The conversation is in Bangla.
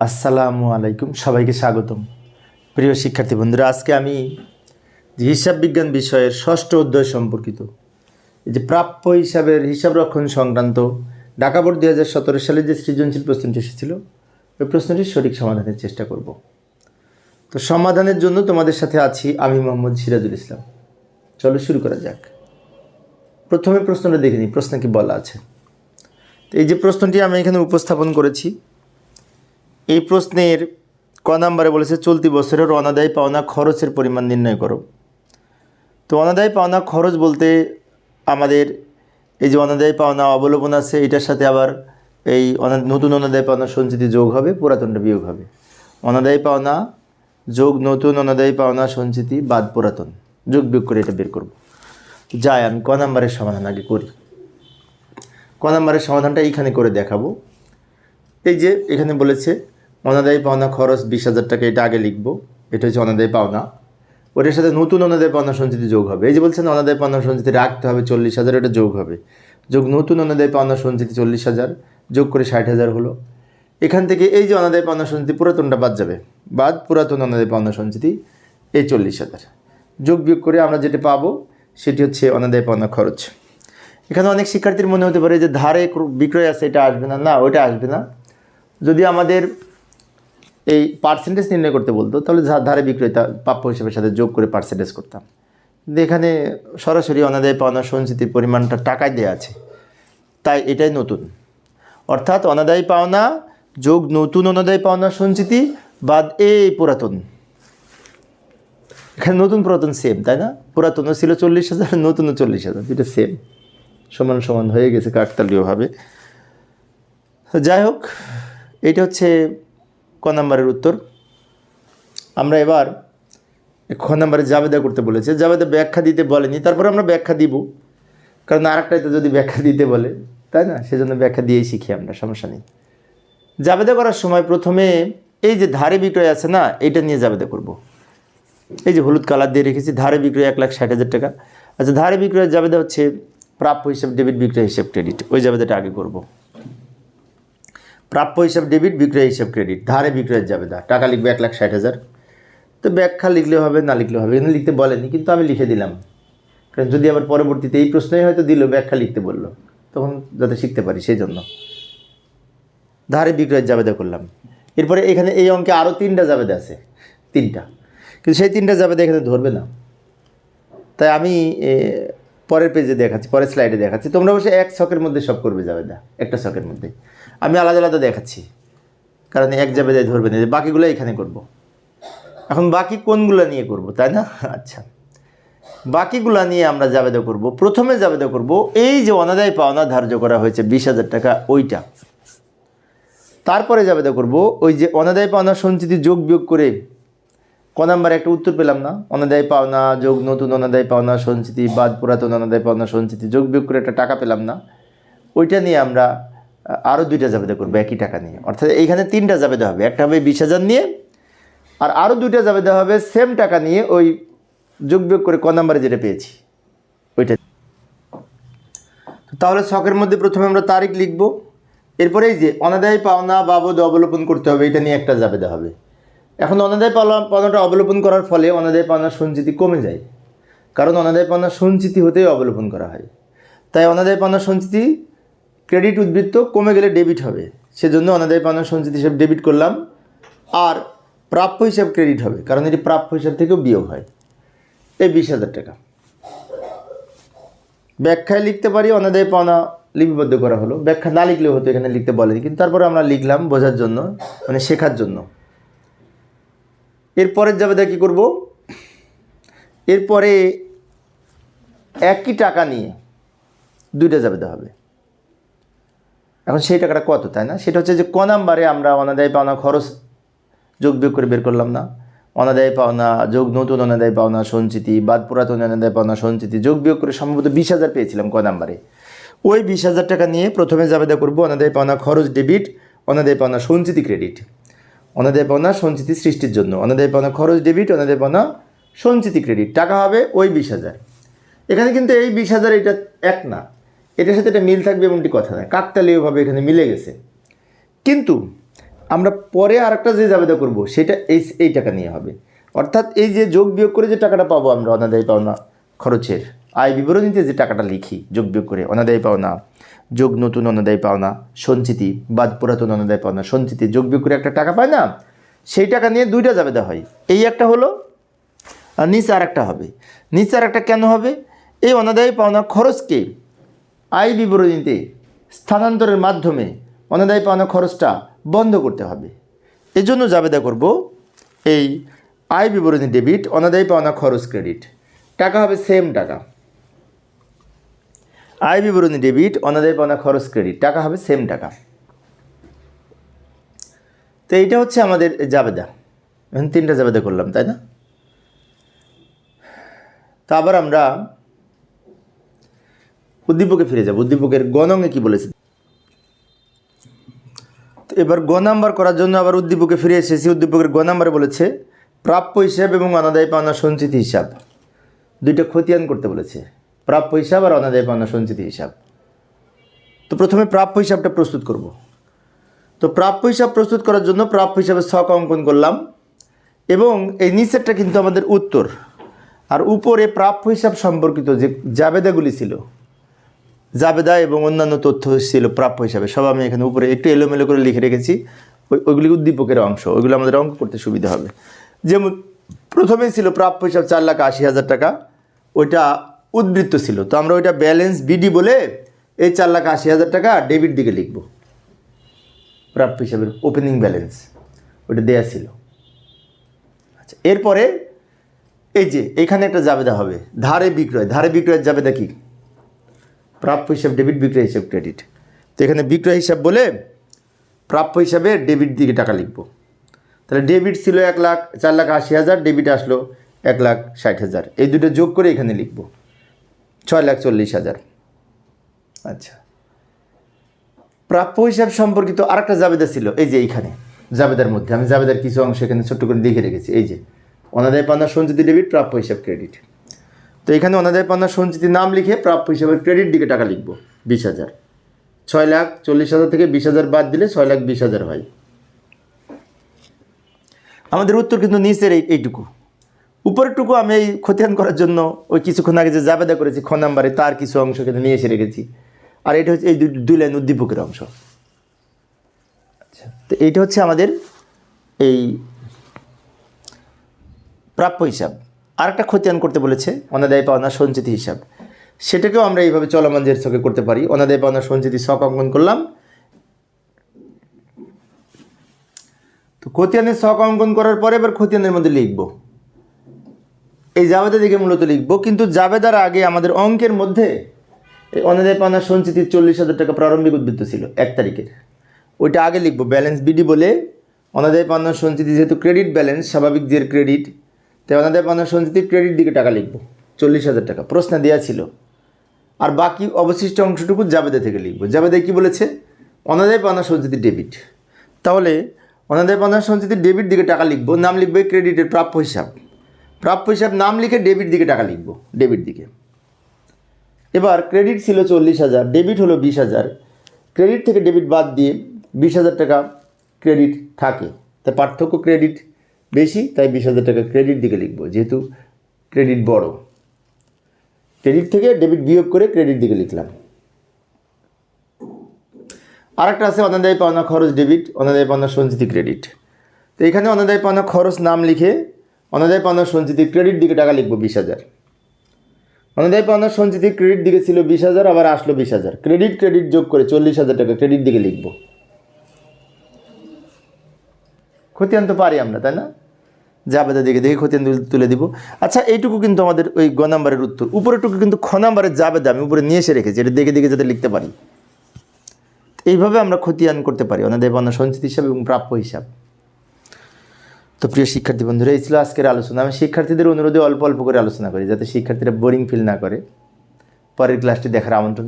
আসসালামু আলাইকুম, সবাইকে স্বাগতম। প্রিয় শিক্ষার্থী বন্ধুরা, আজকে আমি যে হিসাব বিজ্ঞান বিষয়ের ষষ্ঠ অধ্যায় সম্পর্কিত এই যে প্রাপ্য হিসাবের হিসাব রক্ষণ সংক্রান্ত ঢাকা বোর্ড 2017 সালে যে সৃজনশীল প্রশ্নটি এসেছিল ওই প্রশ্নটির সঠিক সমাধানের চেষ্টা করব। তো সমাধানের জন্য তোমাদের সাথে আছি আমি মোহাম্মদ সিরাজুল ইসলাম। চলো শুরু করা যাক। প্রথমে প্রশ্নটা দেখে নিই, প্রশ্ন কি বলা আছে। তো এই যে প্রশ্নটি আমি এখানে উপস্থাপন করেছি, এই প্রশ্নের ক নাম্বারে বলেছে চলতি বছরের অনাদায়ী পাওনা খরচের পরিমাণ নির্ণয় করো। তো অনাদায়ী পাওনা খরচ বলতে আমাদের এই যে অনাদায়ী পাওনা অবলম্বন আছে, এটার সাথে আবার এই নতুন অনাদায়ী পাওনা সঞ্চিতি যোগ হবে, পুরাতনটা বিয়োগ হবে। অনাদায়ী পাওনা যোগ নতুন অনাদায়ী পাওনা সঞ্চিতি বাদ পুরাতন, যোগ বিয়োগ করে এটা বের করব। যাই আমি ক নাম্বারের সমাধান আগে করি। ক নাম্বারের সমাধানটা এইখানে করে দেখাবো। এই যে এখানে বলেছে অনাদায়ী পাওনা খরচ 20,000 টাকা, এটা আগে লিখবো, এটা হচ্ছে অনাদায়ী পাওনা। ওটার সাথে নতুন অনাদায়ী পাওনা সঞ্চিতি যোগ হবে। এই যে বলছেন অনাদায়ী পাওনা সঞ্চিতি রাখতে হবে 40,000, এটা যোগ হবে, যোগ নতুন অনাদায়ী পাওনা সঞ্চিতি 40,000 যোগ করে 60,000 হলো। এখান থেকে এই যে অনাদায়ী পাওনা সঞ্চিতি পুরাতনটা বাদ যাবে, বাদ পুরাতন অনাদায়ী পাওনা সঞ্চিতি এই 40,000 যোগ বিয়োগ করে আমরা যেটা পাবো সেটি হচ্ছে অনাদায়ী পাওনা খরচ। এখানে অনেক শিক্ষার্থীর মনে হতে পারে যে ধারে বিক্রয় আছে, এটা আসবে না। না, ওইটা আসবে না। যদি আমাদের এই পার্সেন্টেজ নির্ণয় করতে বলতো তাহলে ধারে বিক্রয়তা প্রাপ্য হিসাবের সাথে যোগ করে পার্সেন্টেজ করতাম। কিন্তু এখানে সরাসরি অনাদায়ী পাওনা সঞ্চিতির পরিমাণটা টাকায় দেওয়া আছে, তাই এটাই নতুন। অর্থাৎ অনাদায়ী পাওনা যোগ নতুন অনাদায়ী পাওনা সঞ্চিতি বাদ এই পুরাতন। এখানে নতুন পুরাতন সেম, তাই না? পুরাতনও ছিল 40,000, নতুনও 40,000, দুটো সেম, সমান সমান হয়ে গেছে কাকতালীয়ভাবে। যাই হোক, এটা হচ্ছে ক নাম্বারের উত্তর। আমরা এবার খ নাম্বারে জাবেদা করতে বলেছে, জাবেদা ব্যাখ্যা দিতে বলেনি, তারপরে আমরা ব্যাখ্যা দিব, কারণ আরেকটাতে যদি ব্যাখ্যা দিতে বলে, তাই না, সেজন্য ব্যাখ্যা দিয়েই শিখি আমরা, সমস্যা নেই। জাবেদা করার সময় প্রথমে এই যে ধারে বিক্রয় আছে না, এটা নিয়ে জাবেদা করব। এই যে হলুদ কালার দিয়ে রেখেছি, ধারে বিক্রয় 1,60,000 টাকা। আচ্ছা, ধারে বিক্রয়ের জাবেদা হচ্ছে প্রাপ্য হিসাব ডেবিট, বিক্রয় হিসাব ক্রেডিট। ওই জাবেদাটা আগে করব। প্রাপ্য হিসাব ডেবিট, বিক্রয় হিসাব ক্রেডিট, ধারে বিক্রয়ের জাবেদা, টাকা লিখবে 1,60,000। তো ব্যাখ্যা লিখলেও হবে, না লিখলেও হবে, এখানে লিখতে বলেনি কিন্তু আমি লিখে দিলাম, কারণ যদি আবার পরবর্তীতে এই প্রশ্নই হয়তো দিল ব্যাখ্যা লিখতে বললো, তখন যাতে শিখতে পারি সেই জন্য ধারে বিক্রয়ের জাবেদা করলাম। এরপরে এখানে এই অঙ্কে আরও 3টা জাবেদা আছে, 3টা, কিন্তু সেই 3টা জাবেদা এখানে ধরবে না, তাই আমি পরের পেজে দেখাচ্ছি, পরের স্লাইডে দেখাচ্ছি। তোমরা অবশ্যই এক ছকের মধ্যে সব করবে জাবেদা, একটা ছকের মধ্যে। আমি আলাদা আলাদা দেখাচ্ছি কারণ এক জাবেদায় ধরবে না, বাকিগুলো এখানে করব। এখন বাকি কোনগুলো নিয়ে করব, তাই না? আচ্ছা, বাকিগুলা নিয়ে আমরা জাবেদা করব। প্রথমে জাবেদা করব এই যে অনাদায়ী পাওনা ধার্য করা হয়েছে 20,000 টাকা, ওইটা। তারপরে জাবেদা করব ওই যে অনাদায়ী পাওনা সঞ্চিতি যোগ বিয়োগ করে ক নাম্বারে একটা উত্তর পেলাম না, অনাদায়ী পাওনা যোগ নতুন অনাদায়ী পাওনা সঞ্চিতি বাদ পুরাতন অনাদায়ী পাওনা সঞ্চিতি যোগ বিয়োগ করে একটা টাকা পেলাম না, ওইটা নিয়ে আমরা আরও 2টা জাবেদা করবো একই টাকা নিয়ে। অর্থাৎ এইখানে 3টা জাবেদা হবে, একটা হবে 20,000 নিয়ে, আর আরও 2টা জাবেদা হবে সেম টাকা নিয়ে, ওই যোগ বিয়োগ করে ক নাম্বারে যেটা পেয়েছি ওইটা। তাহলে ছকের মধ্যে প্রথমে আমরা তারিখ লিখব, এরপরে এই যে অনাদায়ী পাওনা বাবদ অবলোপন করতে হবে, এটা নিয়ে একটা জাবেদা হবে। এখন অনাদায়ী পাওনাটা অবলোপন করার ফলে অনাদায়ী পাওনা সঞ্চিতি কমে যায়, কারণ অনাদায়ী পাওনা সঞ্চিতি হতেই অবলোপন করা হয়, তাই অনাদায়ী পাওনা সঞ্চিতি ক্রেডিট উদ্বৃত্ত কমে গেলে ডেবিট হবে, সেজন্য অনাদায়ী পাওনা সঞ্চিতি হিসাব ডেবিট করলাম। আর প্রাপ্য হিসাব ক্রেডিট হবে, কারণ এটি প্রাপ্য হিসাব থেকেও বিয়োগ হয়। এই 20,000 টাকা ব্যাখ্যায় লিখতে পারি, অনাদায়ী পাওনা লিপিবদ্ধ করা হলো, ব্যাখ্যা না লিখলেও হতো, এখানে লিখতে বলেনি, কিন্তু তারপরে আমরা লিখলাম বোঝার জন্য, মানে শেখার জন্য। এরপরের জাবেদা কী করব, এরপরে একই টাকা নিয়ে 2টা জাবেদা হবে। এখন সেই টাকাটা কত, তাই না? সেটা হচ্ছে যে ক নাম্বারে আমরা অনাদায়ী পাওনা খরচ যোগ বিয়োগ করে বের করলাম না, অনাদায়ী পাওনা যোগ নতুন অনাদায়ী পাওনা সঞ্চিতি বাদ পুরাতন অনাদায়ী পাওনা সঞ্চিতি যোগ বিয়োগ করে সম্ভবত 20,000 পেয়েছিলাম ক নাম্বারে। ওই 20,000 টাকা নিয়ে প্রথমে জাবেদা করব অনাদায়ী পাওনা খরচ ডেবিট, অনাদায়ী পাওনা সঞ্চিতি ক্রেডিট, অনাদায়ী পাওনা সঞ্চিতি সৃষ্টির জন্য অনাদায়ী পাওনা খরচ ডেবিট, অনাদায়ী পাওনা সঞ্চিতি ক্রেডিট, টাকা হবে ওই 20,000। এখানে কিন্তু এই 20,000 এটা এক না, এটার সাথে এটা মিল থাকবে এমনটি কথা নয়, কাকতালীয়ভাবে এখানে মিলে গেছে। কিন্তু আমরা পরে আরেকটা যে জাবেদা করব সেটা এই টাকা নিয়ে হবে। অর্থাৎ এই যে যোগ বিয়োগ করে যে টাকাটা পাবো আমরা অনাদায়ী পাওনা খরচের আয় বিবরণীতে যে টাকাটা লিখি যোগ বিয়োগ করে অনাদায়ী পাওনা যোগ নতুন অনাদায়ী পাওনা সঞ্চিতি বাদ পুরাতন অনাদায়ী পাওনা সঞ্চিতি যোগ বিয়োগ করে একটা টাকা পায় না, সেই টাকা নিয়ে দুইটা জাবেদা হয়। এই একটা হলো আর নিচে আর একটা হবে। নিচে আর একটা কেন হবে? এই অনাদায়ী পাওনা খরচকে আয় বিবরণীতে স্থানান্তরের মাধ্যমে অনাদায়ী পাওনা খরচটা বন্ধ করতে হবে। এই জন্য জাবেদা করব এই আয় বিবরণী ডেবিট অনাদায়ী পাওনা খরচ ক্রেডিট, টাকা হবে সেম টাকা। আয় বিবরণী ডেবিট অনাদায়ী পাওনা খরচ ক্রেডিট, টাকা হবে সেম টাকা। তো এইটা হচ্ছে আমাদের জাবেদা। এখন 3টা জাবেদা করলাম, তাই না? তো আবার আমরা উদ্দীপকে ফিরে যাব। উদ্দীপকের গ নংয়ে কি বলেছে? তো এবার গ নাম্বার করার জন্য আবার উদ্দীপকে ফিরে এসেছি। উদ্দীপকের গ নাম্বারে বলেছে প্রাপ্য হিসাব এবং অনাদায়ী পাওনা সঞ্চিতি হিসাব দুইটা খতিয়ান করতে বলেছে, প্রাপ্য হিসাব আর অনাদায়ী পাওনা সঞ্চিতি হিসাব। তো প্রথমে প্রাপ্য হিসাবটা প্রস্তুত করব। তো প্রাপ্য হিসাব প্রস্তুত করার জন্য প্রাপ্য হিসাবে ছক অঙ্কন করলাম এবং এই নিচেরটা কিন্তু আমাদের উত্তর, আর উপরে প্রাপ্য হিসাব সম্পর্কিত যে জাবেদাগুলি ছিল, জাবেদা এবং অন্যান্য তথ্য ছিল প্রাপ্য হিসাবে, সব আমি এখানে উপরে একটু এলোমেলো করে লিখে রেখেছি। ওইগুলি উদ্দীপকের অংশ, ওইগুলো আমাদের অঙ্ক করতে সুবিধা হবে। যেমন প্রথমেই ছিল প্রাপ্য হিসাব 4,80,000 টাকা, ওইটা উদ্বৃত্ত ছিল, তো আমরা ওইটা ব্যালেন্স বিডি বলে এই 4,80,000 টাকা ডেবিট দিকে লিখব। প্রাপ্য হিসাবের ওপেনিং ব্যালেন্স ওইটা দেয়া ছিল। আচ্ছা, এরপরে এই যে এখানে একটা জাবেদা হবে ধারে বিক্রয়। ধারে বিক্রয়ের জাবেদা কি? প্রাপ্য হিসাব ডেবিট, বিক্রয় হিসাব ক্রেডিট। তো এখানে বিক্রয় হিসাব বলে প্রাপ্য হিসাবে ডেবিট দিকে টাকা লিখব। তাহলে ডেবিট ছিল 4,80,000, ডেবিট আসলো 1,60,000, এই দুটো যোগ করে এখানে লিখব 6,40,000। আচ্ছা, প্রাপ্য হিসাব সম্পর্কিত আরেকটা জাবেদা ছিল এই যে এইখানে জাবেদার মধ্যে, আমি জাবেদার কিছু অংশ এখানে ছোট্ট করে লিখে রেখেছি। এই যে অনাদায়ী পাওনা সঞ্চিতি ডেবিট, প্রাপ্য হিসাব ক্রেডিট। তো এখানে অনাদায়ী পাওনা সঞ্চিতির নাম লিখে প্রাপ্য হিসাবের ক্রেডিট দিকে টাকা লিখব 20,000। 6,40,000 থেকে 20,000 বাদ দিলে 6,20,000 হয়। আমাদের উত্তর কিন্তু নিচের এইটুকু। উপরেরটুকু আমি এই খতিয়ান করার জন্য ওই কিছুক্ষণ আগে যে জাবেদা করেছি খ নাম্বারে তার কিছু অংশ কিন্তু নিয়ে এসে রেখেছি, আর এটা হচ্ছে এই দুই লাইন উদ্দীপকের অংশ। আচ্ছা, তো এইটা হচ্ছে আমাদের এই প্রাপ্য হিসাব। আরেকটা খতিয়ান করতে বলেছে অনাদায়ী পাওনা সঞ্চিতি হিসাব, সেটাকেও আমরা এইভাবে চলমান জের ছকে করতে পারি। অনাদায়ী পাওনা সঞ্চিতি ছক অঙ্কন করলাম। তো খতিয়ানের ছক অঙ্কন করার পরে এবার খতিয়ানের মধ্যে লিখব এই জাবেদা দিকে মূলত লিখব, কিন্তু জাবেদার আগে আমাদের অঙ্কের মধ্যে এই অনাদায়ী পাওনা সঞ্চিতির 40,000 টাকা প্রারম্ভিক উদ্বৃত্ত ছিল 1 তারিখের, ওইটা আগে লিখব ব্যালেন্স বিডি বলে। অনাদায়ী পাওনা সঞ্চিতি যেহেতু ক্রেডিট ব্যালেন্স, স্বাভাবিক জের ক্রেডিট, তাই অনাদায়ী পাওনা সঞ্চিতির ক্রেডিট দিকে টাকা লিখব 40,000 টাকা, প্রশ্নে দেওয়া ছিল। আর বাকি অবশিষ্ট অংশটুকু জাবেদা থেকে লিখব। জাবেদায় কী বলেছে? অনাদায়ী পাওনা সঞ্চিতি ডেবিট, তাহলে অনাদায়ী পাওনা সঞ্চিতি ডেবিট দিকে টাকা লিখব, নাম লিখব ক্রেডিটের প্রাপ্য হিসাব। প্রাপ্য হিসাব নাম লিখে ডেবিট দিকে টাকা লিখব, ডেবিট দিকে। এবার ক্রেডিট ছিল 40,000, ডেবিট হলো 20,000, ক্রেডিট থেকে ডেবিট বাদ দিয়ে 20,000 টাকা ক্রেডিট থাকে, তাই পার্থক্য ক্রেডিট বেশি, তাই 20,000 টাকা ক্রেডিট দিকে লিখব, যেহেতু ক্রেডিট বড়। ক্রেডিট থেকে ডেবিট বিয়োগ করে ক্রেডিট দিকে লিখলাম। আরেকটা আছে অনাদায়ী পাওনা খরচ ডেবিট, অনাদায়ী পাওনা সঞ্চিতি ক্রেডিট। তো এখানে অনাদায়ী পাওনা খরচ নাম লিখে অনাদায়ী পাওনা সঞ্চিতি ক্রেডিট দিকে টাকা লিখব 20,000। অনাদায়ী পাওনা সঞ্চিতি ক্রেডিট দিকে ছিল 20,000, আবার আসলো 20,000, ক্রেডিট যোগ করে 40,000 টাকা ক্রেডিট দিকে লিখব। খতিয়ান তো পারি আমরা, তাই না? জাবেদা দিকে দেখে খতিয়ান তুলে দিব। আচ্ছা, এইটুকু কিন্তু আমাদের ওই গ নাম্বারের উত্তর। উপরেরটুকু কিন্তু খ নাম্বারের জাবেদা আমি উপরে নিয়ে এসে রেখেছি, এটা দেখে দেখে যাতে লিখতে পারি। এইভাবে আমরা খতিয়ান করতে পারি অনাদায়ী পাওনা সঞ্চিতি হিসাব এবং প্রাপ্য হিসাব। তো প্রিয় শিক্ষার্থী বন্ধুরা, এই ছিল আজকের আলোচনা। আমি শিক্ষার্থীদের অনুরোধে অল্প অল্প করে আলোচনা করি, যাতে শিক্ষার্থীরা বোরিং ফিল না করে। পরের ক্লাসটি দেখার আমন্ত্রণ।